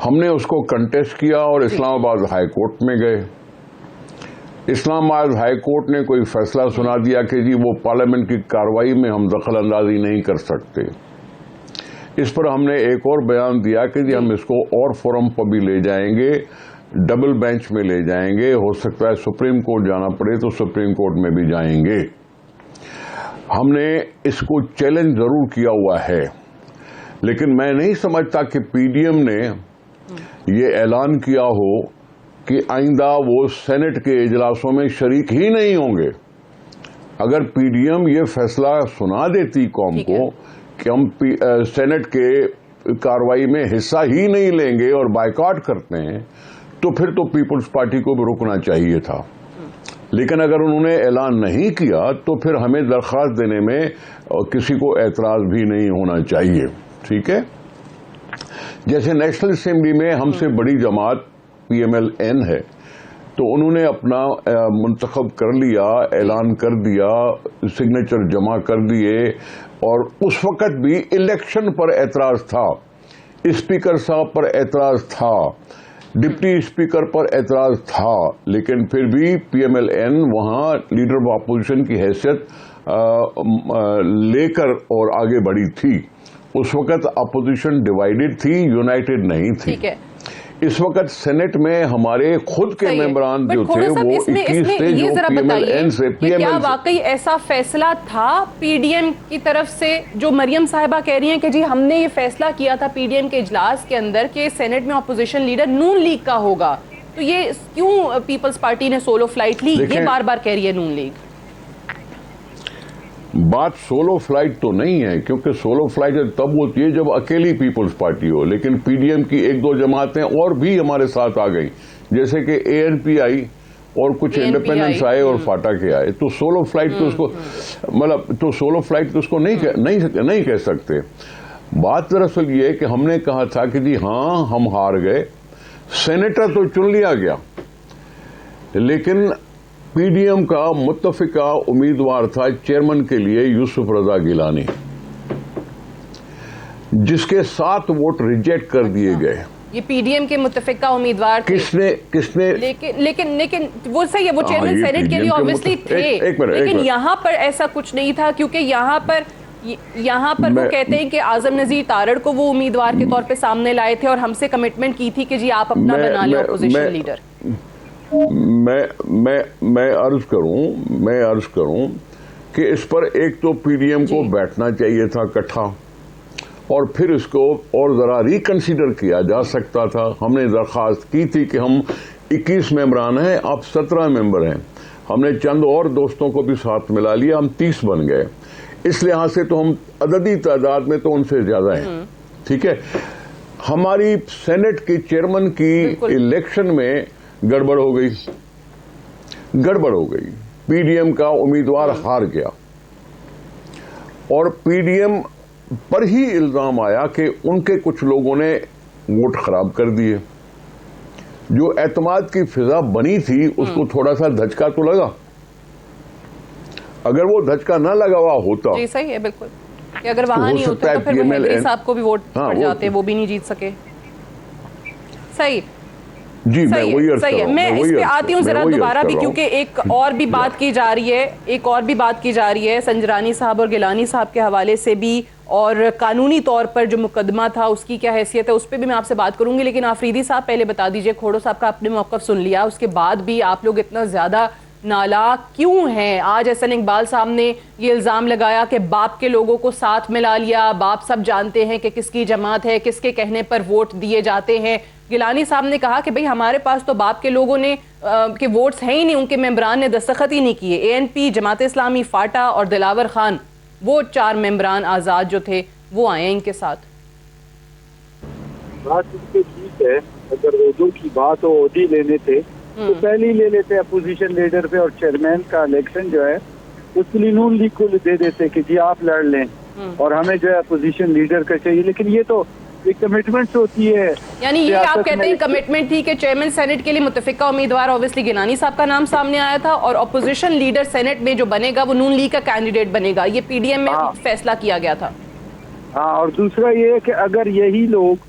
ہم نے اس کو کنٹیسٹ کیا اور اسلام آباد ہائی کورٹ میں گئے. اسلام آباد ہائی کورٹ نے کوئی فیصلہ سنا دیا کہ جی وہ پارلیمنٹ کی کارروائی میں ہم دخل اندازی نہیں کر سکتے. اس پر ہم نے ایک اور بیان دیا کہ جی ہم اس کو اور فورم پر بھی لے جائیں گے, ڈبل بینچ میں لے جائیں گے, ہو سکتا ہے سپریم کورٹ جانا پڑے تو سپریم کورٹ میں بھی جائیں گے. ہم نے اس کو چیلنج ضرور کیا ہوا ہے, لیکن میں نہیں سمجھتا کہ پی ڈی ایم نے یہ اعلان کیا ہو کہ آئندہ وہ سینٹ کے اجلاسوں میں شریک ہی نہیں ہوں گے. اگر پی ڈی ایم یہ فیصلہ سنا دیتی قوم کو کہ ہم سینٹ کے کارروائی میں حصہ ہی نہیں لیں گے اور بائیکاٹ کرتے ہیں, تو پھر تو پیپلز پارٹی کو بھی رکنا چاہیے تھا. لیکن اگر انہوں نے اعلان نہیں کیا تو پھر ہمیں درخواست دینے میں کسی کو اعتراض بھی نہیں ہونا چاہیے. ٹھیک ہے, جیسے نیشنل اسمبلی میں ہم سے بڑی جماعت پی ایم ایل این ہے, تو انہوں نے اپنا منتخب کر لیا, اعلان کر دیا, سگنیچر جمع کر دیے, اور اس وقت بھی الیکشن پر اعتراض تھا, اسپیکر صاحب پر اعتراض تھا, ڈپٹی اسپیکر پر اعتراض تھا, لیکن پھر بھی پی ایم ایل این وہاں لیڈر آف اپوزیشن کی حیثیت لے کر اور آگے بڑھی تھی. اس وقت اپوزیشن ڈیوائیڈڈ تھی, یونائٹڈ نہیں تھی. اس وقت سینٹ میں ہمارے خود کے ممبران جو تھے وہ 21 تھے جو پی ایم ایل این سے کیا واقعی ایسا فیصلہ تھا پی ڈی ایم کی طرف سے, جو مریم صاحبہ کہہ رہی ہیں کہ جی ہم نے یہ فیصلہ کیا تھا پی ڈی ایم کے اجلاس کے اندر کہ سینٹ میں اپوزیشن لیڈر نون لیگ کا ہوگا, تو یہ کیوں پیپلز پارٹی نے سولو فلائٹ لی؟ یہ بار بار کہہ رہی ہے نون لیگ. بات سولو فلائٹ تو نہیں ہے, کیونکہ سولو فلائٹ تب ہوتی ہے جب اکیلی پیپلز پارٹی ہو, لیکن پی ڈی ایم کی ایک دو جماعتیں اور بھی ہمارے ساتھ آ گئی, جیسے کہ اے این پی آئی اور کچھ انڈیپینڈنس آئے اور فاٹا کے آئے. تو سولو فلائٹ تو اس کو تو سولو فلائٹ تو اس کو نہیں کہہ سکتے. بات دراصل یہ ہے کہ ہم نے کہا تھا کہ جی ہاں ہم ہار گئے, سینیٹر تو چن لیا گیا, لیکن پی ڈی ایم کا متفقہ امیدوار تھا چیئرمین کے لیے یوسف رضا گیلانی, جس کے 7 ووٹ ریجیکٹ کر دیے گئے. یہ پی ڈی ایم کے متفقہ امیدوار تھے. کس نے لیکن وہ صحیح ہے, وہ چیئرمین سینٹ کے لیے obviously تھے, لیکن یہاں پر ایسا کچھ نہیں تھا, کیونکہ یہاں پر وہ کہتے ہیں کہ اعظم نذیر تارڑ کو وہ امیدوار کے طور پہ سامنے لائے تھے اور ہم سے کمٹمنٹ کی تھی کہ جی آپ اپنا بنا لیں اپوزیشن لیڈر. میں عرض کروں کہ اس پر ایک تو پی ڈی ایم کو بیٹھنا چاہیے تھا اکٹھا, اور پھر اس کو اور ذرا ریکنسیڈر کیا جا سکتا تھا. ہم نے درخواست کی تھی کہ ہم 21 ممبران ہیں, اب 17 ممبر ہیں, ہم نے چند اور دوستوں کو بھی ساتھ ملا لیا, ہم 30 بن گئے. اس لحاظ سے تو ہم عددی تعداد میں تو ان سے زیادہ ہیں. ٹھیک ہے, ہماری سینٹ کی چیئرمین کی الیکشن میں گڑبڑ ہو گئی, پی ڈی ایم کا امیدوار ہار گیا, اور پی ڈی ایم پر ہی الزام آیا کہ ان کے کچھ لوگوں نے ووٹ خراب کر دیے. جو اعتماد کی فضا بنی تھی اس کو تھوڑا سا دھچکا تو لگا. اگر وہ دھچکا نہ لگا ہوا ہوتا, جی صحیح ہے بالکل, کہ اگر وہاں نہیں ہوتا تو پھر وہ ہیدری صاحب کو بھی ووٹ پڑ جاتے, وہ بھی نہیں جیت سکے. صحیح جی میں وہی عرض کر رہا ہوں. میں اس پہ آتی ہوں ذرا دوبارہ بھی, کیونکہ ایک اور بھی بات کی جا رہی ہے سنجرانی صاحب اور گیلانی صاحب کے حوالے سے بھی, اور قانونی طور پر جو مقدمہ تھا اس کی کیا حیثیت ہے, اس پہ بھی میں آپ سے بات کروں گی. لیکن آفریدی صاحب پہلے بتا دیجئے, کھوڑو صاحب کا آپ نے موقف سن لیا, اس کے بعد بھی آپ لوگ اتنا زیادہ نالاک کیوں ہیں؟ آج احسن اقبال صاحب نے یہ الزام لگایا کہ باپ کے لوگوں کو ساتھ ملا لیا, باپ سب جانتے ہیں کہ کس کی جماعت ہے, کس کے کہنے پر ووٹ دیے جاتے ہیں. گیلانی صاحب نے کہا کہ بھئی ہمارے پاس تو باپ کے لوگوں نے کہ ووٹس ہیں ہی نہیں, ان کے ممبران نے دستخط ہی نہیں کیے. اے N P, Jamaat Islami, FATA اور دلاور خان, وہ 4 ممبران آزاد جو تھے وہ آئے ہیں ان کے ساتھ. بات اس کے ٹھیک ہے, اگر اردو کی بات ہو عہدے لینے تھے تو پہلے ہی لے لیتے اپوزیشن لیڈر پہ, اور چیئرمین کا الیکشن جو ہے اس کے لیے نون لیگ کو دے دیتے کہ جی آپ لڑ لیں, اور ہمیں جو ہے اپوزیشن لیڈر کا چاہیے. لیکن یہ تو ایک کمٹمنٹ ہوتی ہے, یعنی یہ آپ کہتے ہیں کمٹمنٹ تھی کہ چیئرمین سینٹ کے لیے متفقہ امیدوار اوبویسلی گیلانی صاحب کا نام سامنے آیا تھا, اور اپوزیشن لیڈر سینٹ میں جو بنے گا وہ نون لیگ کا کینڈیڈیٹ بنے گا, یہ پی ڈی ایم میں فیصلہ کیا گیا تھا. ہاں, اور دوسرا یہ ہے کہ اگر یہی لوگ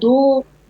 2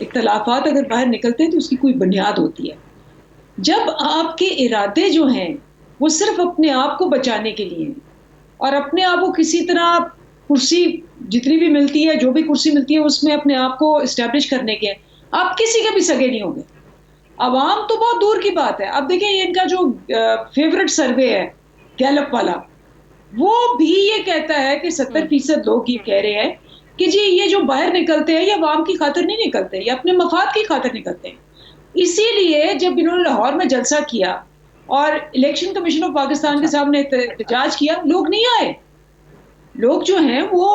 اختلافات اگر باہر نکلتے ہیں تو اس کی کوئی بنیاد ہوتی ہے. جب آپ کے ارادے جو ہیں وہ صرف اپنے آپ کو بچانے کے لیے ہیں اور اپنے آپ کو کسی طرح کرسی جتنی بھی ملتی ہے، جو بھی کرسی ملتی ہے اس میں اپنے آپ کو اسٹیبلش کرنے کے، آپ کسی کے بھی سگے نہیں ہوں گے. عوام تو بہت دور کی بات ہے. اب دیکھیں ان کا جو فیورٹ سروے ہے گیلپ والا، وہ بھی یہ کہتا ہے کہ 70% لوگ یہ کہہ رہے ہیں کہ جی یہ جو باہر نکلتے ہیں یہ عوام کی خاطر نہیں نکلتے، یہ اپنے مفاد کی خاطر نکلتے ہیں. اسی لیے جب انہوں نے لاہور میں جلسہ کیا اور الیکشن کمیشن آف پاکستان کے سامنے احتجاج کیا، لوگ نہیں آئے. لوگ جو ہیں وہ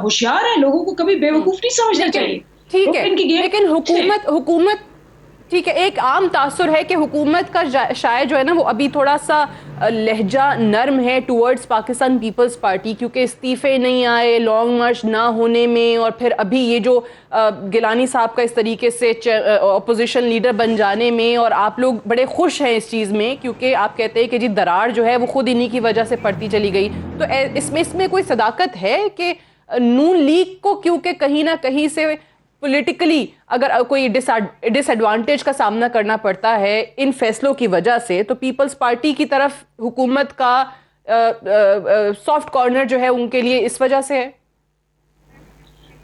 ہوشیار ہیں، لوگوں کو کبھی بیوقوف نہیں سمجھنا چاہیے. ٹھیک ہے، لیکن حکومت ٹھیک ہے، ایک عام تاثر ہے کہ حکومت کا شاید جو ہے نا وہ ابھی تھوڑا سا لہجہ نرم ہے ٹورڈز پاکستان پیپلز پارٹی، کیونکہ استعفے نہیں آئے لانگ مارچ نہ ہونے میں، اور پھر ابھی یہ جو گیلانی صاحب کا اس طریقے سے اپوزیشن لیڈر بن جانے میں، اور آپ لوگ بڑے خوش ہیں اس چیز میں کیونکہ آپ کہتے ہیں کہ جی درار جو ہے وہ خود انہی کی وجہ سے پڑتی چلی گئی. تو اس میں کوئی صداقت ہے کہ نون لیگ کو کیونکہ کہیں نہ کہیں سے پولیٹیکلی اگر کوئی ڈس ایڈوانٹیج کا سامنا کرنا پڑتا ہے ان فیصلوں کی وجہ سے، تو پیپلز پارٹی کی طرف حکومت کا سافٹ کارنر جو ہے ان کے لیے اس وجہ سے ہے؟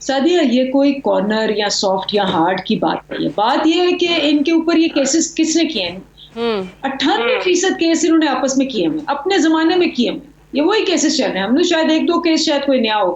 سادیہ، یہ کوئی کارنر یا سافٹ یا ہارڈ کی بات نہیں ہے. بات یہ ہے کہ ان کے اوپر یہ کیسز کس نے کیے ہیں. 98% کیس انہوں نے آپس میں کیے ہیں، اپنے زمانے میں کیے ہیں. یہ وہی کیسز چل رہے ہیں. ہم نے شاید 1-2 کیس شاید کوئی نیا ہو.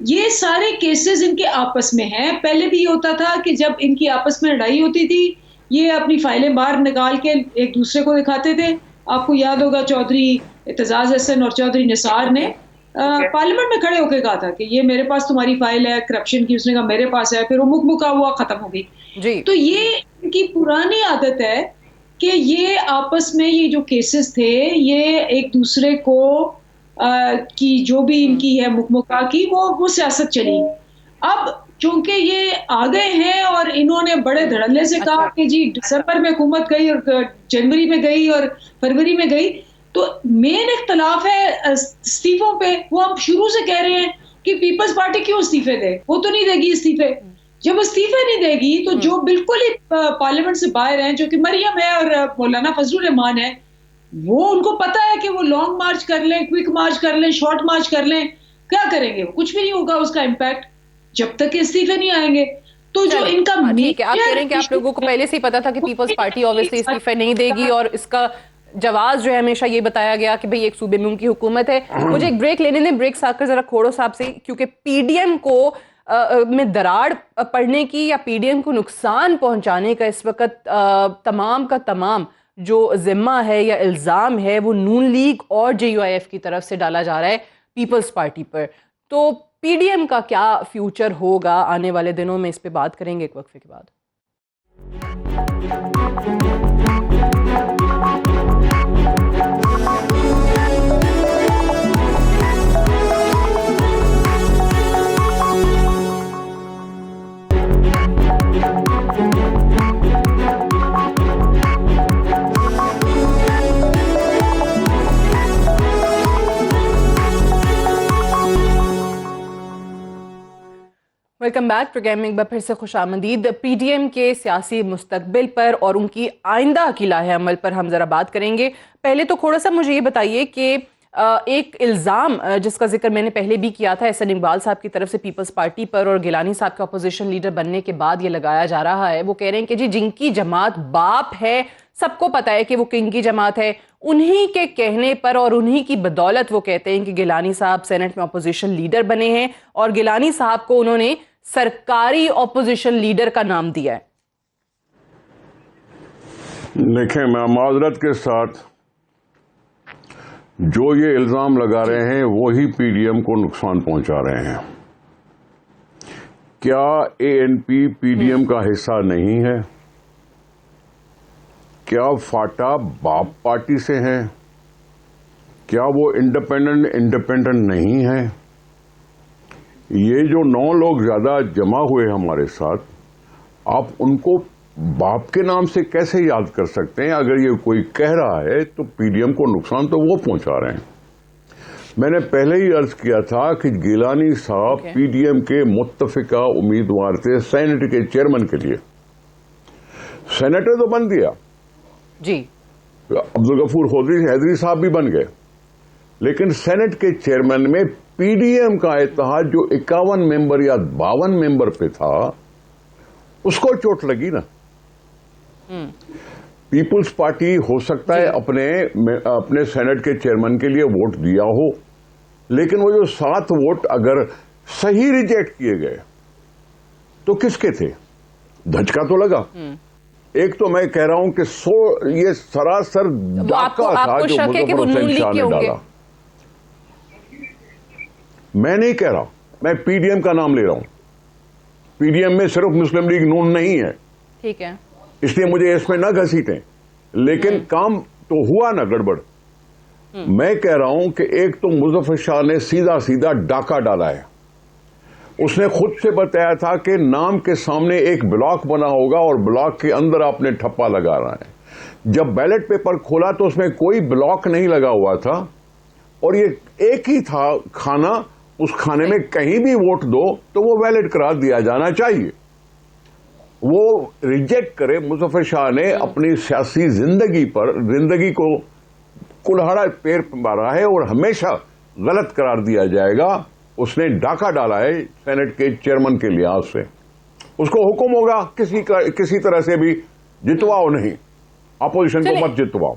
یہ سارے کیسز ان کے آپس میں ہیں. پہلے بھی یہ ہوتا تھا کہ جب ان کی آپس میں لڑائی ہوتی تھی یہ اپنی فائلیں باہر نکال کے ایک دوسرے کو دکھاتے تھے. آپ کو یاد ہوگا چودھری اعتزاز حسن اور چودھری نثار نے پارلیمنٹ میں کھڑے ہو کے کہا تھا کہ یہ میرے پاس تمہاری فائل ہے کرپشن کی. اس نے کہا میرے پاس ہے، پھر وہ مکمکا ہوا، ختم ہو گئی. جی. تو یہ ان کی پرانی عادت ہے کہ یہ آپس میں یہ جو کیسز تھے یہ ایک دوسرے کو کی جو بھی ان کی ہے مکمکا کی وہ سیاست چلی. اب چونکہ یہ آ گئے ہیں اور انہوں نے بڑے دھڑلے سے کہا کہ جی دسمبر میں حکومت گئی اور جنوری میں گئی اور فروری میں گئی، تو مین اختلاف ہے استعفوں پہ. وہ ہم شروع سے کہہ رہے ہیں کہ پیپلز پارٹی کیوں استعفے دے، وہ تو نہیں دے گی استعفے. جب استعفے نہیں دے گی تو جو بالکل ہی پارلیمنٹ سے باہر ہیں، جو کہ مریم ہے اور مولانا فضل الرحمان ہے، وہ ان کو پتا ہے کہ وہ لانگ مارچ کر لیں، کوئک مارچ کر لیں، شارٹ مارچ کر لیں، کیا کریں گے؟ کچھ بھی نہیں ہوگا اس کا امپیکٹ جب تک کہ استعفے نہیں آئیں گے. تو جو ان کا ٹھیک ہے، آپ کہہ رہے ہیں کہ آپ لوگوں کو پہلے سے ہی پتا تھا کہ پیپلز پارٹی اوبویسلی استعفے نہیں دے گی، اور اس کا جواز جو ہے ہمیشہ یہ بتایا گیا کہ بھئی ایک صوبے میں ان کی حکومت ہے. مجھے ایک بریک لینے دیں، بریک سے آ کر ذرا کھوڑو صاحب سے، کیونکہ پی ڈی ایم کو میں دراڑ پڑنے کی یا پی ڈی ایم کو نقصان پہنچانے کا اس وقت تمام کا تمام جو ذمہ ہے یا الزام ہے وہ نون لیگ اور جے یو آئی ایف کی طرف سے ڈالا جا رہا ہے پیپلز پارٹی پر. تو پی ڈی ایم کا کیا فیوچر ہوگا آنے والے دنوں میں، اس پہ بات کریں گے ایک وقفے کے بعد. Welcome back. پروگرام میں ایک بار پھر سے خوش آمدید. پی ڈی ایم کے سیاسی مستقبل پر اور ان کی آئندہ کی لاہ عمل پر ہم ذرا بات کریں گے. پہلے تو تھوڑا سا مجھے یہ بتائیے کہ ایک الزام جس کا ذکر میں نے پہلے بھی کیا تھا احسن اقبال صاحب کی طرف سے پیپلز پارٹی پر اور گیلانی صاحب کا اپوزیشن لیڈر بننے کے بعد یہ لگایا جا رہا ہے. وہ کہہ رہے ہیں کہ جی جن کی جماعت باپ ہے، سب کو پتا ہے کہ وہ کنگ کی جماعت ہے، انہی کے کہنے پر اور انہی کی بدولت وہ کہتے ہیں کہ گیلانی صاحب سینٹ میں اپوزیشن لیڈر بنے ہیں، اور گیلانی صاحب کو انہوں نے سرکاری اپوزیشن لیڈر کا نام دیا ہے. دیکھیں، میں معذرت کے ساتھ جو یہ الزام لگا رہے ہیں وہی پی ڈی ایم کو نقصان پہنچا رہے ہیں. کیا اے این پی ڈی ایم کا حصہ نہیں ہے؟ کیا فاٹا باپ پارٹی سے ہے؟ کیا وہ انڈیپینڈنٹ نہیں ہے؟ یہ جو 9 لوگ زیادہ جمع ہوئے ہمارے ساتھ، آپ ان کو باپ کے نام سے کیسے یاد کر سکتے ہیں؟ اگر یہ کوئی کہہ رہا ہے تو پی ڈی ایم کو نقصان تو وہ پہنچا رہے ہیں. میں نے پہلے ہی عرض کیا تھا کہ گیلانی صاحب پی ڈی ایم کے متفقہ امیدوار تھے سینٹ کے چیئرمین کے لیے. سینیٹر تو بن دیا جی, عبدالغفور حیدری صاحب بھی بن گئے, لیکن سینٹ کے چیئرمین میں پی ڈی ایم کا اتحاد جو 51 ممبر یا 52 ممبر پہ تھا اس کو چوٹ لگی نا. پیپلز پارٹی ہو سکتا ہے اپنے سینٹ کے چیئرمین کے لیے ووٹ دیا ہو, لیکن وہ جو 7 ووٹ اگر صحیح ریجیکٹ کیے گئے تو کس کے تھے؟ دھچکا تو لگا. ایک تو میں کہہ رہا ہوں کہ یہ سراسر ڈاکہ تھا جو مظفر حسین شاہ نے ڈالا. میں نہیں کہہ رہا, میں پی ڈی ایم کا نام لے رہا ہوں. پی ڈی ایم میں صرف مسلم لیگ نون نہیں ہے, ٹھیک ہے, اس لیے مجھے اس میں نہ گھسیٹیں, لیکن کام تو ہوا نا گڑبڑ. میں کہہ رہا ہوں کہ ایک تو مظفر شاہ نے سیدھا ڈاکہ ڈالا ہے. اس نے خود سے بتایا تھا کہ نام کے سامنے ایک بلاک بنا ہوگا اور بلاک کے اندر آپ نے ٹھپا لگا رہا ہے. جب بیلٹ پیپر کھولا تو اس میں کوئی بلاک نہیں لگا ہوا تھا اور یہ ایک ہی تھا کھانا, اس کھانے میں کہیں بھی ووٹ دو تو وہ ویلڈ قرار دیا جانا چاہیے. وہ ریجیکٹ کرے. مظفر شاہ نے اپنی سیاسی زندگی کو کلہاڑا پیر مارا ہے اور ہمیشہ غلط قرار دیا جائے گا. اس نے ڈاکہ ڈالا ہے سینٹ کے چیئرمین کے لحاظ سے. اس کو حکم ہوگا کسی طرح سے بھی جتواؤ نہیں, اپوزیشن کو مت جتواؤ.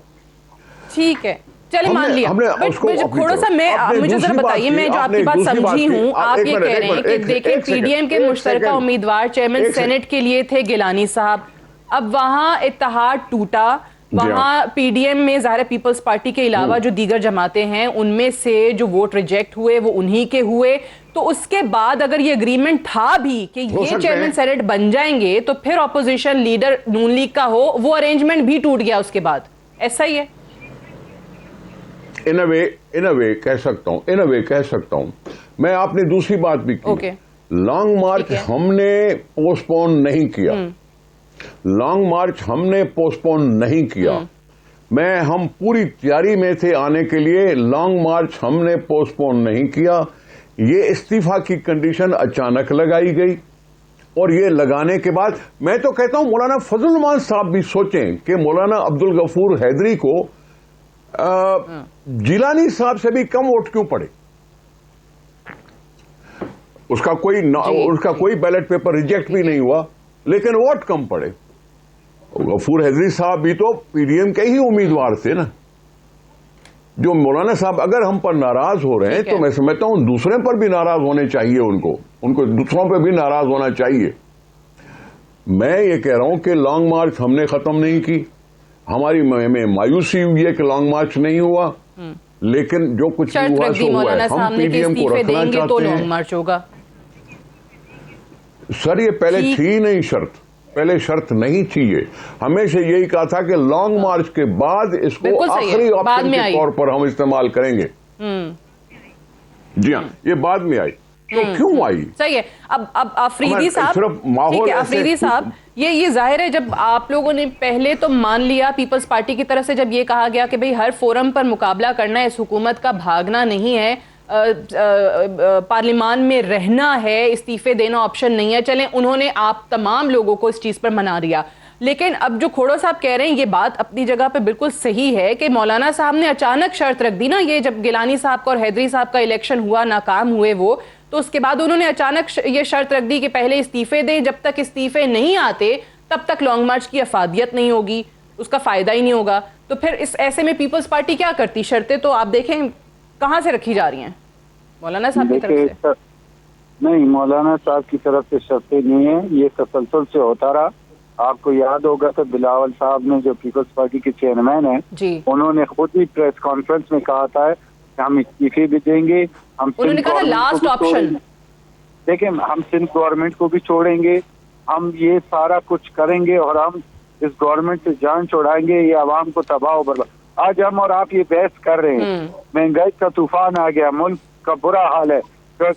ٹھیک ہے, چلے مان لیا. تھوڑا سا مجھے ذرا بتائیے, میں جو آپ کی بات سمجھی ہوں, آپ یہ کہہ رہے ہیں کہ دیکھیں پی ڈی ایم کے مشترکہ امیدوار چیئرمین سینٹ کے لیے تھے گیلانی صاحب, اب وہاں اتحاد ٹوٹا, وہاں پی ڈی ایم میں ظاہر پیپلز پارٹی کے علاوہ جو دیگر جماعتیں ہیں ان میں سے جو ووٹ ریجیکٹ ہوئے وہ انہی کے ہوئے, تو اس کے بعد اگر یہ اگریمنٹ تھا بھی کہ یہ چیئرمین سینٹ بن جائیں گے تو پھر اپوزیشن لیڈر نون لیگ کا ہو, وہ ارینجمنٹ بھی ٹوٹ گیا اس کے بعد, ایسا ہی ہے؟ ان اے وے کہہ سکتا ہوں. میں آپ نے دوسری بات بھی کی, لانگ مارچ ہم نے پوسٹ پون نہیں کیا. لانگ مارچ ہم نے پوسٹ پون نہیں کیا. ہم پوری تیاری میں تھے آنے کے لیے. لانگ مارچ ہم نے پوسٹ پون نہیں کیا. یہ استعفا کی کنڈیشن اچانک لگائی گئی اور یہ لگانے کے بعد میں تو کہتا ہوں مولانا فضل الرحمان صاحب بھی سوچیں کہ مولانا عبدالغفور حیدری کو جیلانی صاحب سے بھی کم ووٹ کیوں پڑے. اس کا کوئی بیلٹ پیپر ریجیکٹ بھی نہیں ہوا لیکن ووٹ کم پڑے. غفور حیدری صاحب بھی تو پی ڈی ایم کے ہی امیدوار تھے نا. جو مولانا صاحب اگر ہم پر ناراض ہو رہے ہیں تو میں سمجھتا ہوں دوسرے پر بھی ناراض ہونے چاہیے, ان کو دوسروں پہ بھی ناراض ہونا چاہیے. میں یہ کہہ رہا ہوں کہ لانگ مارچ ہم نے ختم نہیں کی. ہماری میں مایوسی ہوئی ہے کہ لانگ مارچ نہیں ہوا, لیکن جو کچھ ہوا سو ہوا ہے. ہم پی ڈی ایم کو رکھنا چاہتے ہیں. سر یہ پہلے تھی نہیں شرط, پہلے شرط نہیں تھی. ہمیشہ یہی کہا تھا کہ لانگ مارچ کے بعد اس کو آخری آپشن کے طور پر ہم استعمال کریں گے. جی ہاں, یہ بعد میں آئی. تو کیوں آئی؟ صحیح ہے. اب آفریدی صاحب یہ ظاہر ہے جب آپ لوگوں نے پہلے تو مان لیا پیپلز پارٹی کی طرف سے, جب یہ کہا گیا کہ بھئی ہر فورم پر مقابلہ کرنا ہے, اس حکومت کا بھاگنا نہیں ہے, پارلیمان میں رہنا ہے, استعفے دینا آپشن نہیں ہے, چلیں انہوں نے آپ تمام لوگوں کو اس چیز پر منا دیا. لیکن اب جو کھوڑو صاحب کہہ رہے ہیں یہ بات اپنی جگہ پہ بالکل صحیح ہے کہ مولانا صاحب نے اچانک شرط رکھ دی نا, یہ جب گیلانی صاحب کا اور حیدری صاحب کا الیکشن ہوا, ناکام ہوئے وہ, تو اس کے بعد انہوں نے اچانک یہ شرط رکھ دی کہ پہلے استعفے دیں, جب تک استعفے نہیں آتے تب تک لانگ مارچ کی افادیت نہیں ہوگی, اس کا فائدہ ہی نہیں ہوگا. تو پھر اس ایسے میں پیپلز پارٹی کیا کرتی؟ شرطیں تو آپ دیکھیں کہاں سے رکھی جا رہی ہیں مولانا صاحب کی طرف سے. نہیں, مولانا صاحب کی طرف سے شرطیں نہیں ہیں, یہ تسلسل سے ہوتا رہا. آپ کو یاد ہوگا تو بلاول صاحب نے جو پیپلز پارٹی کے چیئرمین ہیں انہوں نے خود ہی پریس کانفرنس میں کہا تھا کہ ہم استعفے بھی دیں گے. انہوں نے کہا تھا لاسٹ آپشن. دیکھیں ہم سندھ گورنمنٹ کو بھی چھوڑیں گے, ہم یہ سارا کچھ کریں گے اور ہم اس گورنمنٹ سے جان چھوڑائیں گے, یہ عوام کو تباہ و برباد. آج ہم اور آپ یہ بحث کر رہے ہیں, مہنگائی کا طوفان آ گیا, ملک کا برا حال ہے.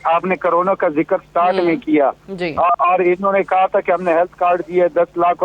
آپ نے کرونا کا ذکر سٹارٹ میں کیا اور انہوں نے کہا تھا کہ ہم نے ہیلتھ کارڈ دیے 10 لاکھ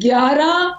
11,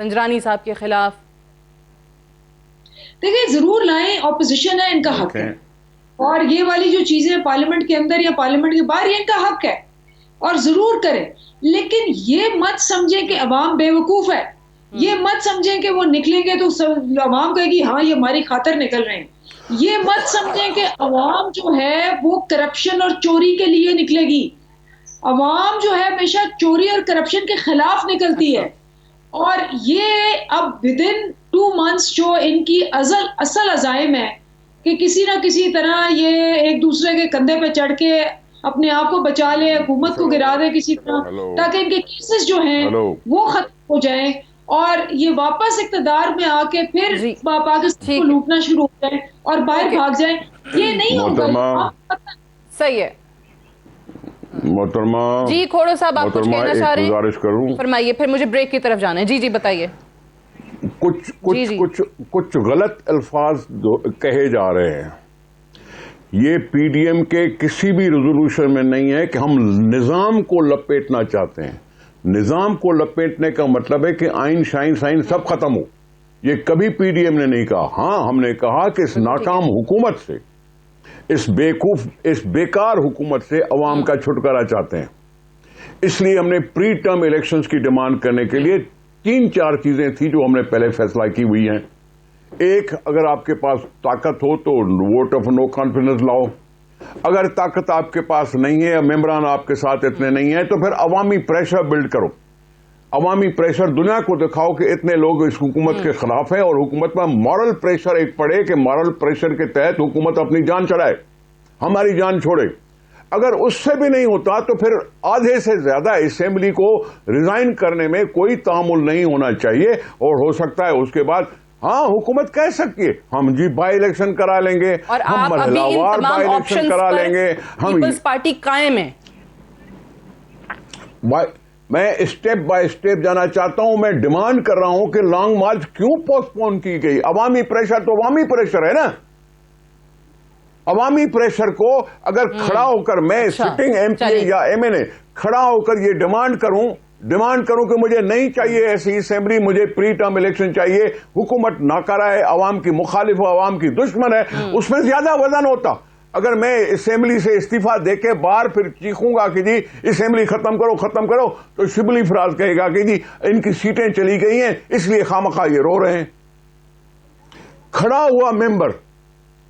سنجرانی صاحب کے خلاف؟ دیکھیں ضرور لائیں، اپوزیشن ہے، ان کا حق ہے، اور یہ والی جو چیزیں پارلیمنٹ کے اندر یا پارلیمنٹ کے باہر، یہ ان کا حق ہے اور ضرور کریں، لیکن یہ مت سمجھیں کہ عوام بے وقوف ہے، یہ مت سمجھیں کہ وہ نکلیں گے تو عوام کہے گی ہاں یہ ہماری خاطر نکل رہے ہیں، یہ مت سمجھیں کہ عوام جو ہے وہ کرپشن اور چوری کے لیے نکلے گی، عوام جو ہے ہمیشہ چوری اور کرپشن کے خلاف نکلتی ہے، اور یہ اب ودن 2 months جو ان کی اصل عزائم ہے کہ کسی نہ کسی طرح یہ ایک دوسرے کے کندھے پہ چڑھ کے اپنے آپ کو بچا لے، حکومت کو گرا دے کسی طرح، تاکہ ان کے کیسز جو ہیں وہ ختم ہو جائیں اور یہ واپس اقتدار میں آ کے پھر پاکستان کو لوٹنا شروع ہو جائیں اور باہر بھاگ جائیں، یہ نہیں ہوگا۔ صحیح ہے محترمہ جی کھوڑو صاحب، آپ کچھ کہنا چاہ رہے ہیں؟ گزارش کروں، فرمائیے، پھر مجھے بریک کی طرف جانا ہے۔ جی بتائیے۔ کچھ غلط الفاظ کہے جا رہے ہیں، یہ پی ڈی ایم کے کسی بھی ریزولوشن میں نہیں ہے کہ ہم نظام کو لپیٹنا چاہتے ہیں۔ نظام کو لپیٹنے کا مطلب ہے کہ آئین شائن سائن سب ختم ہو، یہ کبھی پی ڈی ایم نے نہیں کہا۔ ہاں ہم نے کہا کہ اس ناکام حکومت سے، اس بیکار حکومت سے عوام کا چھٹکارا چاہتے ہیں، اس لیے ہم نے پری ٹرم الیکشنز کی ڈیمانڈ کرنے کے لیے 3-4 چیزیں تھیں جو ہم نے پہلے فیصلہ کی ہوئی ہیں۔ ایک، اگر آپ کے پاس طاقت ہو تو ووٹ آف نو کانفیڈنس لاؤ، اگر طاقت آپ کے پاس نہیں ہے، ممبران آپ کے ساتھ اتنے نہیں ہیں، تو پھر عوامی پریشر بلڈ کرو، عوامی پریشر دنیا کو دکھاؤ کہ اتنے لوگ اس حکومت کے خلاف ہیں، اور حکومت میں مورل پریشر ایک پڑے کہ مورل پریشر کے تحت حکومت اپنی جان چڑھائے، ہماری جان چھوڑے۔ اگر اس سے بھی نہیں ہوتا تو پھر آدھے سے زیادہ اسمبلی کو ریزائن کرنے میں کوئی تعامل نہیں ہونا چاہیے، اور ہو سکتا ہے اس کے بعد ہاں حکومت کہہ سکتی ہے ہم جی بائی الیکشن کرا لیں گے، ہم مرحلہ وار بائی الیکشن کرا لیں گے، ہم پیپلز پارٹی قائم ہے۔ میں اسٹیپ بائی اسٹیپ جانا چاہتا ہوں، میں ڈیمانڈ کر رہا ہوں کہ لانگ مارچ کیوں پوسٹ پون کی گئی؟ عوامی پریشر تو عوامی پریشر ہے نا، عوامی پریشر کو اگر کھڑا ہو کر میں سٹنگ ایم پی اے یا ایم این اے کھڑا ہو کر یہ ڈیمانڈ کروں کہ مجھے نہیں چاہیے ایسی اسمبلی، مجھے پری ٹرم الیکشن چاہیے، حکومت ناکارہ ہے، عوام کی مخالف ہے، عوام کی دشمن ہے، اس میں زیادہ وزن ہوتا۔ اگر میں اسمبلی سے استعفیٰ دے کے باہر پھر چیخوں گا کہ جی اسمبلی ختم کرو، تو شبلی فراز کہے گا کہ جی ان کی سیٹیں چلی گئی ہیں اس لیے خامخواہ یہ رو رہے ہیں۔ کھڑا ہوا ممبر،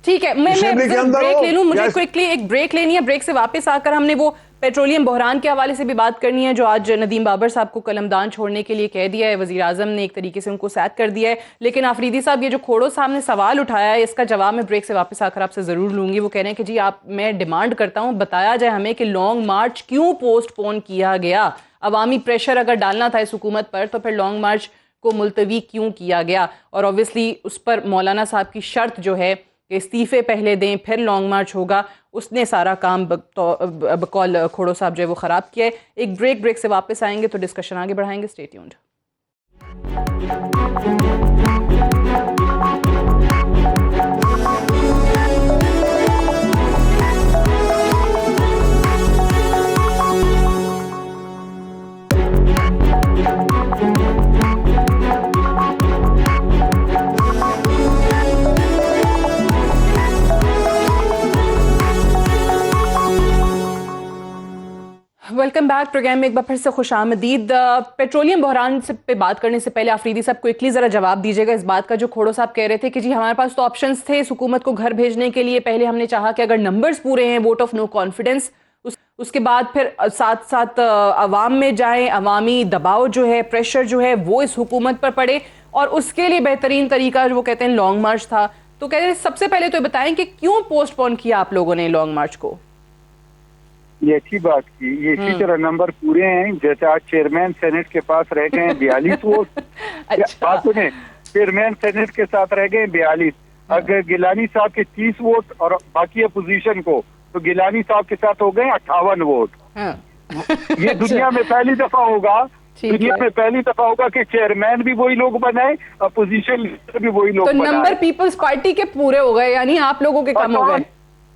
ٹھیک ہے، میں بریک لے لوں، مجھے کوئکلی ایک بریک لینی ہے، بریک سے واپس آ کر ہم نے وہ پیٹرولیم بحران کے حوالے سے بھی بات کرنی ہے جو آج ندیم بابر صاحب کو قلمدان چھوڑنے کے لیے کہہ دیا ہے، وزیر اعظم نے ایک طریقے سے ان کو سیک کر دیا ہے۔ لیکن آفریدی صاحب، یہ جو کھوڑو صاحب نے سوال اٹھایا ہے اس کا جواب میں بریک سے واپس آ کر آپ سے ضرور لوں گی۔ وہ کہہ رہے ہیں کہ جی میں ڈیمانڈ کرتا ہوں بتایا جائے ہمیں کہ لانگ مارچ کیوں پوسٹ پون کیا گیا، عوامی پریشر اگر ڈالنا تھا اس حکومت پر تو پھر لانگ مارچ کو ملتوی کیوں کیا گیا؟ اور اوبویسلی اس پر مولانا صاحب کی شرط جو ہے کہ استعفے پہلے دیں پھر لانگ مارچ ہوگا، اس نے سارا کام بقول کھوڑو صاحب جو ہے وہ خراب کیا ہے۔ ایک بریک سے واپس آئیں گے تو ڈسکشن آگے بڑھائیں گے، stay tuned. Welcome back, program میں ایک بار پھر سے خوش آمدید۔ پیٹرولیم بحران پہ بات کرنے سے پہلے آفریدی صاحب کوئکلی ذرا جواب دیجیے گا اس بات کا جو کھوڑو صاحب کہہ رہے تھے کہ جی ہمارے پاس تو آپشنز تھے اس حکومت کو گھر بھیجنے کے لیے، پہلے ہم نے چاہا کہ اگر نمبرز پورے ہیں ووٹ آف نو کانفیڈنس، اس کے بعد پھر ساتھ ساتھ عوام میں جائیں، عوامی دباؤ جو ہے، پریشر جو ہے وہ اس حکومت پر پڑے، اور اس کے لیے بہترین طریقہ جو وہ کہتے ہیں لانگ مارچ تھا۔ تو کہتے ہیں سب سے پہلے تو بتائیں کہ کیوں پوسٹ پون کیا آپ لوگوں نے لانگ مارچ کو؟ یہ اچھی بات کی، یہ اسی طرح نمبر پورے ہیں، جیسے آج چیئرمین سینٹ کے پاس رہ گئے ہیں 42 ووٹ، بات سنیں، چیئرمین سینٹ کے ساتھ رہ گئے 42، اگر گیلانی صاحب کے 30 ووٹ اور باقی اپوزیشن کو، تو گیلانی صاحب کے ساتھ ہو گئے 58 ووٹ۔ یہ دنیا میں پہلی دفعہ ہوگا، کہ چیئرمین بھی وہی لوگ بنائے، اپوزیشن لیڈر بھی وہی لوگ بنائے۔ تو نمبر پیپلز پارٹی کے پورے ہو گئے، یعنی آپ لوگوں کے کم ہو گئے۔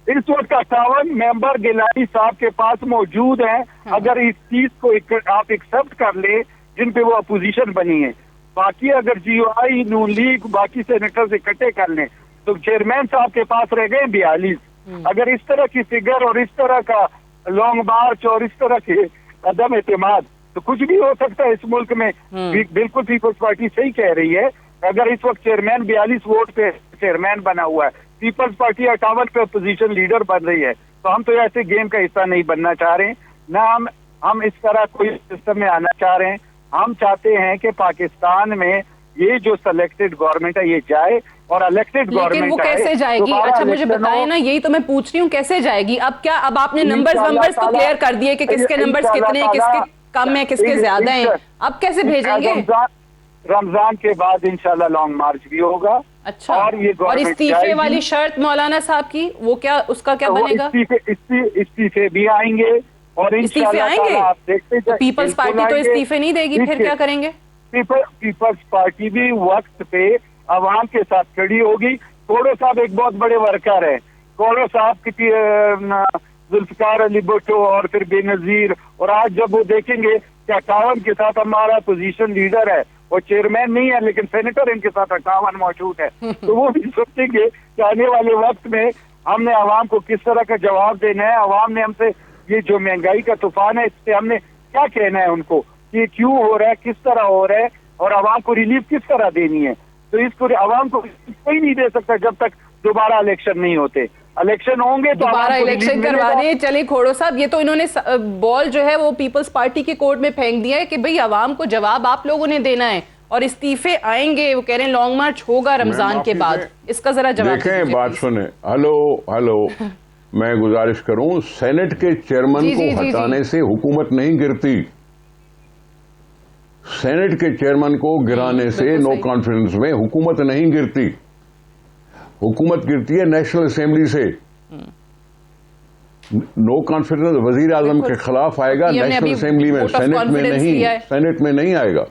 اس وقت 58 ممبر گیلانی صاحب کے پاس موجود ہیں، اگر اس چیز کو آپ ایکسپٹ کر لیں جن پہ وہ اپوزیشن بنی ہے، باقی اگر جی او آئی نون لیگ باقی سینیٹرز اکٹھے کر لیں تو چیئرمین صاحب کے پاس رہ گئے 42. اگر اس طرح کی فگر اور اس طرح کا لانگ مارچ اور اس طرح کے عدم اعتماد تو کچھ بھی ہو سکتا ہے اس ملک میں. بالکل پیپلز پارٹی صحیح کہہ رہی ہے. اگر اس وقت چیئرمین 42 ووٹ پہ چیئرمین بنا ہوا ہے, پیپلز پارٹی 58 پہ اپوزیشن لیڈر بن رہی ہے, تو ہم تو ایسے گیم کا حصہ نہیں بننا چاہ رہے ہیں, نہ ہم اس طرح کوئی سسٹم میں آنا چاہ رہے ہیں. ہم چاہتے ہیں کہ پاکستان میں یہ جو سلیکٹڈ گورنمنٹ ہے یہ جائے اور الیکٹڈ گورنمنٹ. لیکن وہ کیسے جائے گی؟ اچھا مجھے بتائیں نا, یہی تو میں پوچھ رہی ہوں, کیسے جائے گی؟ اب آپ نے نمبرز تو کلیئر کر دیے کہ کس کے نمبرز کتنے ہیں, کس کے کم ہیں, کس کے زیادہ ہیں, اب کیسے بھیجیں گے؟ رمضان کے بعد انشاءاللہ لانگ مارچ بھی ہوگا. اچھا, اور استعفے والی شرط مولانا صاحب کی وہ کیا, اس کا کیا بنے گا؟ استعفے بھی آئیں گے اور انشاءاللہ آپ دیکھتے جائیں. پیپلز پارٹی تو استعفے نہیں دے گی, پھر کیا کریں گے؟ پیپلز پارٹی بھی وقت پہ عوام کے ساتھ کھڑی ہوگی. کوڑو صاحب ایک بہت بڑے ورکر ہیں. کوڑو صاحب کی ذوالفقار علی بھٹو اور پھر بے نظیر, اور آج جب وہ دیکھیں گے کہ 58 کے ساتھ ہمارا پوزیشن لیڈر ہے, وہ چیئرمین نہیں ہے لیکن سینیٹر ان کے ساتھ 58 موجود ہے, تو وہ بھی سوچیں گے کہ آنے والے وقت میں ہم نے عوام کو کس طرح کا جواب دینا ہے. عوام نے ہم سے یہ جو مہنگائی کا طوفان ہے اس سے ہم نے کیا کہنا ہے ان کو, کہ کیوں ہو رہا ہے, کس طرح ہو رہا ہے, اور عوام کو ریلیف کس طرح دینی ہے. تو اس کو عوام کو کوئی نہیں دے سکتا جب تک دوبارہ الیکشن نہیں ہوتے. الیکشن ہوں گے تو دوبارہ الیکشن کروانے. چلے کھوڑو صاحب, یہ تو انہوں نے بال جو ہے وہ پیپلز پارٹی کے کورٹ میں پھینک دیا ہے کہ بھئی عوام کو جواب آپ لوگوں نے دینا ہے, اور استعفے آئیں گے, وہ کہہ رہے ہیں لانگ مارچ ہوگا رمضان کے بعد. اس کا ذرا جواب دیکھیں, بات سنیں. ہلو میں گزارش کروں, سینٹ کے چیئرمین کو ہٹانے سے حکومت نہیں گرتی. سینٹ کے چیئرمین کو گرانے سے نو کانفیڈنس میں حکومت نہیں گرتی. حکومت گرتی ہے نیشنل اسمبلی سے. نو کانفیڈنس وزیر اعظم کے خلاف آئے گا نیشنل اسمبلی میں, سینٹ میں نہیں آئے گا.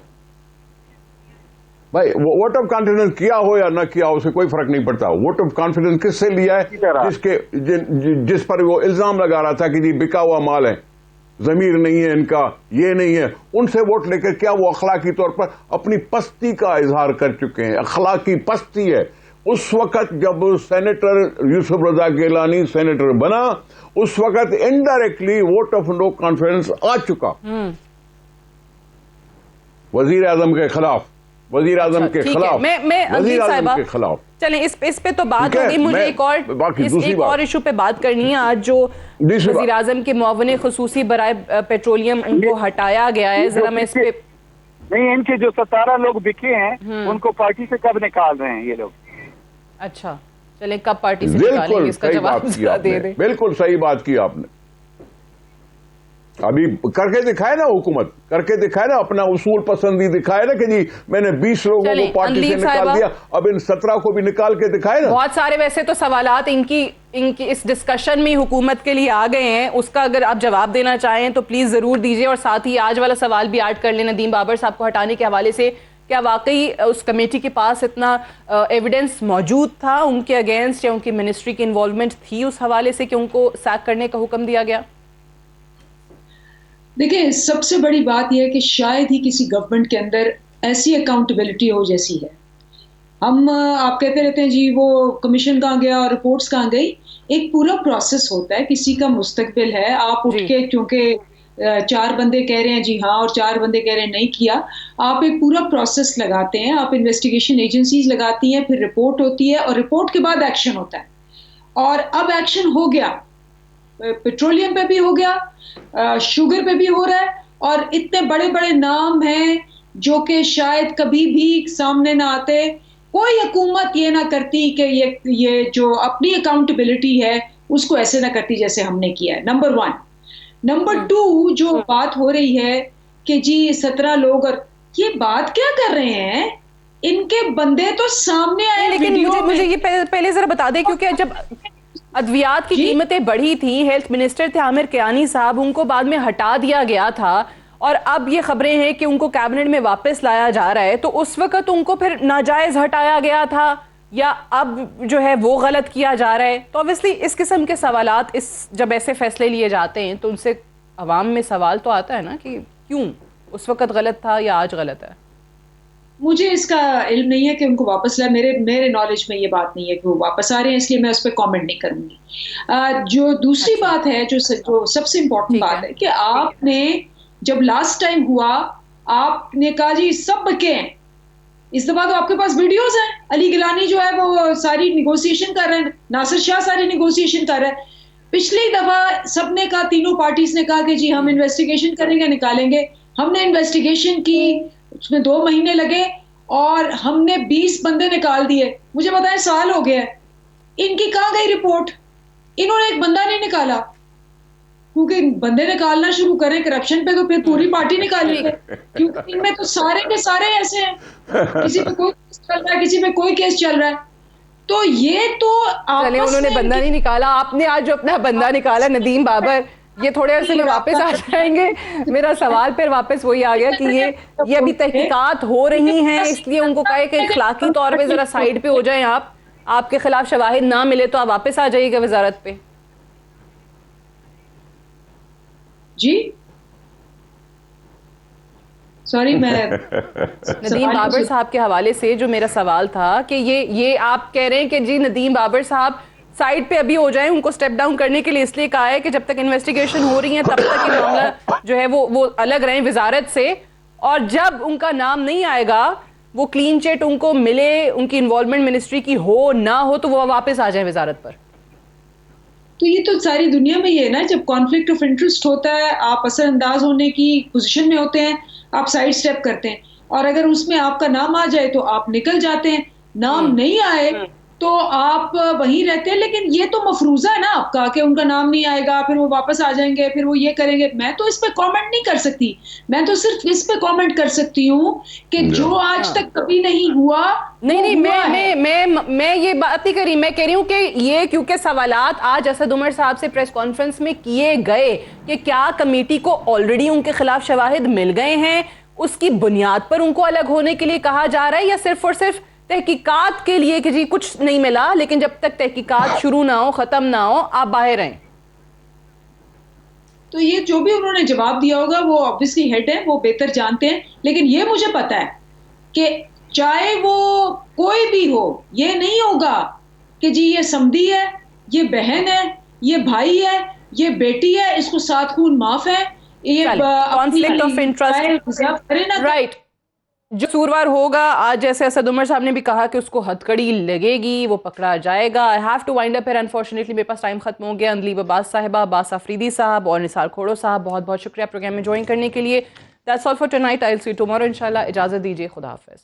بھائی ووٹ آف کانفیڈنس کیا ہو یا نہ کیا ہو, اسے کوئی فرق نہیں پڑتا. ووٹ آف کانفیڈنس کس سے لیا ہے؟ جس پر وہ الزام لگا رہا تھا کہ جی بکا ہوا مال ہے, ضمیر نہیں ہے ان کا, یہ نہیں ہے, ان سے ووٹ لے کر کیا وہ اخلاقی طور پر اپنی پستی کا اظہار کر چکے ہیں. اخلاقی پستی ہے. اس وقت جب سینیٹر یوسف رضا گیلانی سینیٹر بنا, اس وقت indirectly vote of no confidence آ چکا وزیر اعظم کے خلاف. وزیر اعظم کے خلاف, وزیر اعظم کے خلاف. چلیں اس پہ تو بات ہوگی. مجھے ایک اور ایشو پہ بات کرنی ہے. آج جو وزیر اعظم کے معاون خصوصی برائے پیٹرولیم ان کو ہٹایا گیا ہے, ذرا میں اس پہ نہیں, ان کے جو 17 لوگ بکے ہیں ان کو پارٹی سے کب نکال رہے ہیں یہ لوگ؟ اچھا چلیں, کب پارٹی سے نکالیں گے اس کا جواب دے دیں. بالکل صحیح بات کی آپ نے. ابھی کر کے دکھائے نا, حکومت کر کے دکھائے نا, اپنا اصول پسندی دکھائے نا کہ جی میں نے 20 لوگوں کو پارٹی سے نکال دیا, اب ان 17 کو بھی نکال کے دکھائے نا. بہت سارے ویسے تو سوالات ان کی اس ڈسکشن میں حکومت کے لیے آ گئے ہیں, اس کا اگر آپ جواب دینا چاہیں تو پلیز ضرور دیجئے. اور ساتھ ہی آج والا سوال بھی ایڈ کر لیں ندیم بابر صاحب کو ہٹانے کے حوالے سے. کیا واقعی اس کمیٹی کے پاس اتنا ایویڈنس موجود تھا ان کے اگینسٹ, یا ان کی منسٹری کی انوالومنٹ تھی اس حوالے سے کہ ان کو سیک کرنے کا حکم دیا گیا؟ دیکھیں, سب سے بڑی بات یہ ہے کہ شاید ہی کسی گورنمنٹ کے اندر ایسی اکاؤنٹیبلٹی ہو جیسی ہے. ہم آپ کہتے رہتے ہیں جی وہ کمیشن کہاں گیا اور رپورٹس کہاں گئی. ایک پورا پروسیس ہوتا ہے, کسی کا مستقبل ہے. آپ اٹھ کے کیونکہ 4 بندے کہہ رہے ہیں جی ہاں اور 4 بندے کہہ رہے ہیں نہیں کیا, آپ ایک پورا پروسیس لگاتے ہیں, آپ انویسٹیگیشن ایجنسیز لگاتی ہیں, پھر رپورٹ ہوتی ہے, اور رپورٹ کے بعد ایکشن ہوتا ہے. اور اب ایکشن ہو گیا, پیٹرولیم پہ بھی ہو گیا, شوگر پہ بھی ہو رہا ہے, اور اتنے بڑے بڑے نام ہیں جو کہ شاید کبھی بھی سامنے نہ آتے. کوئی حکومت یہ نہ کرتی کہ یہ جو اپنی اکاؤنٹیبلٹی ہے اس کو ایسے نہ کرتی جیسے ہم نے کیا ہے. نمبر 1. نمبر 2, جو بات ہو رہی ہے کہ جی 17 لوگ, اور یہ بات کیا کر رہے ہیں, ان کے بندے تو سامنے آئے. لیکن مجھے یہ پہلے ذرا بتا دیں, کیونکہ جب ادویات کی قیمتیں بڑھی تھی, ہیلتھ منسٹر تھے عامر کیانی صاحب, ان کو بعد میں ہٹا دیا گیا تھا, اور اب یہ خبریں ہیں کہ ان کو کیبنٹ میں واپس لایا جا رہا ہے. تو اس وقت ان کو پھر ناجائز ہٹایا گیا تھا یا اب جو ہے وہ غلط کیا جا رہا ہے؟ تو obviously اس قسم کے سوالات جب ایسے فیصلے لیے جاتے ہیں تو ان سے عوام میں سوال تو آتا ہے نا کہ کیوں اس وقت غلط تھا یا آج غلط ہے. مجھے اس کا علم نہیں ہے کہ ان کو واپس لائے. میرے نالج میں یہ بات نہیں ہے کہ وہ واپس آ رہے ہیں, اس لیے میں اس پہ کامنٹ نہیں کروں گی. جو دوسری بات ہے, جو سب سے امپورٹنٹ بات ہے کہ آپ نے جب لاسٹ ٹائم ہوا آپ نے کہا جی سب بکے ہیں. اس دفعہ تو آپ کے پاس ویڈیوز ہیں, علی گیلانی جو ہے وہ ساری نیگوسیشن کر رہے ہیں, ناصر شاہ ساری نیگوسیشن کر رہے ہیں. پچھلی دفعہ سب نے کہا, تینوں پارٹیز نے کہا کہ جی ہم انویسٹیگیشن کریں گے, نکالیں گے. ہم نے انویسٹیگیشن کی, اس میں 2 مہینے لگے اور ہم نے 20 بندے نکال دیے. مجھے بتائیں سال ہو گیا, ان کی کہاں گئی رپورٹ؟ انہوں نے ایک بندہ نہیں نکالا, کیونکہ بندے نکالنا شروع کریں کرپشن پہ تو پھر پوری پارٹی نکالیں گے, کیونکہ ان میں تو سارے کے سارے ایسے ہیں, کسی پہ کوئی کیس چل رہا ہے, کسی پہ کوئی کیس چل رہا ہے. تو یہ تو چلے انہوں نے بندہ نہیں نکالا, آپ نے آج جو اپنا بندہ نکالا ندیم بابر, یہ تھوڑے عرصے میں واپس آ جائیں گے. میرا سوال پھر واپس وہی آ گیا کہ یہ ابھی تحقیقات ہو رہی ہیں, اس لیے ان کو کہے کہ اخلاقی طور پہ ذرا سائیڈ پہ ہو جائیں, آپ کے خلاف شواہد نہ ملے تو آپ واپس آ جائیے گا وزارت پہ. جی سوری, میں ندیم بابر صاحب کے حوالے سے جو میرا سوال تھا کہ یہ آپ کہہ رہے ہیں کہ جی ندیم بابر صاحب سائیڈ پہ ابھی ہو جائیں, ان کو سٹیپ ڈاؤن کرنے کے لیے اس لیے کہا ہے کہ جب تک انویسٹیگیشن ہو رہی ہے تب تک یہ معاملہ جو ہے وہ الگ رہیں وزارت سے, اور جب ان کا نام نہیں آئے گا, وہ کلین چٹ ان کو ملے, ان کی انوالومنٹ منسٹری کی ہو نہ ہو, تو وہ واپس آ جائیں وزارت پر. تو یہ تو ساری دنیا میں یہ ہے نا, جب کانفلکٹ آف انٹرسٹ ہوتا ہے, آپ اثر انداز ہونے کی پوزیشن میں ہوتے ہیں, آپ سائیڈ سٹیپ کرتے ہیں, اور اگر اس میں آپ کا نام آ جائے تو آپ نکل جاتے ہیں, نام نہیں آئے تو آپ وہیں رہتے ہیں. لیکن یہ تو مفروضہ ہے نا آپ کا کہ ان کا نام نہیں آئے گا, پھر وہ واپس آ جائیں گے, پھر وہ یہ کریں گے. میں تو اس پہ کامنٹ نہیں کر سکتی, میں تو صرف اس پہ کامنٹ کر سکتی ہوں کہ جو آج تک کبھی نہیں ہوا. نہیں میں یہ بات نہیں کر رہی, میں کہہ رہی ہوں کہ یہ کیونکہ سوالات آج اسد عمر صاحب سے پریس کانفرنس میں کیے گئے کہ کیا کمیٹی کو آلریڈی ان کے خلاف شواہد مل گئے ہیں, اس کی بنیاد پر ان کو الگ ہونے کے لیے کہا جا رہا ہے, یا صرف اور صرف تحقیقات کے لیے کہ جی کچھ نہیں ملا لیکن جب تک تحقیقات شروع نہ ہو, ختم نہ ہو, آپ باہر رہیں. تو یہ جو بھی انہوں نے جواب دیا ہوگا وہ obviously ہیڈ ہے, وہ بہتر جانتے ہیں. لیکن یہ مجھے پتا ہے کہ چاہے وہ کوئی بھی ہو, یہ نہیں ہوگا کہ جی یہ سمدھی ہے, یہ بہن ہے, یہ بھائی ہے, یہ بیٹی ہے, اس کو 7 خون معاف ہے, یہ کانفلکٹ آف انٹرسٹ, رائٹ. جو قصوروار ہوگا, آج جیسے اسد عمر صاحب نے بھی کہا کہ اس کو ہتھکڑی لگے گی, وہ پکڑا جائے گا. I have to wind up here unfortunately, میرے پاس ٹائم ختم ہو گیا. اندلیب عباس صاحبہ, عباس آفریدی صاحب اور نثار کھوڑو صاحب, بہت بہت شکریہ پروگرام میں جوائن کرنے کے لیے. That's all for tonight. I'll see you tomorrow انشاءاللہ. اجازت دیجیے, خدا حافظ.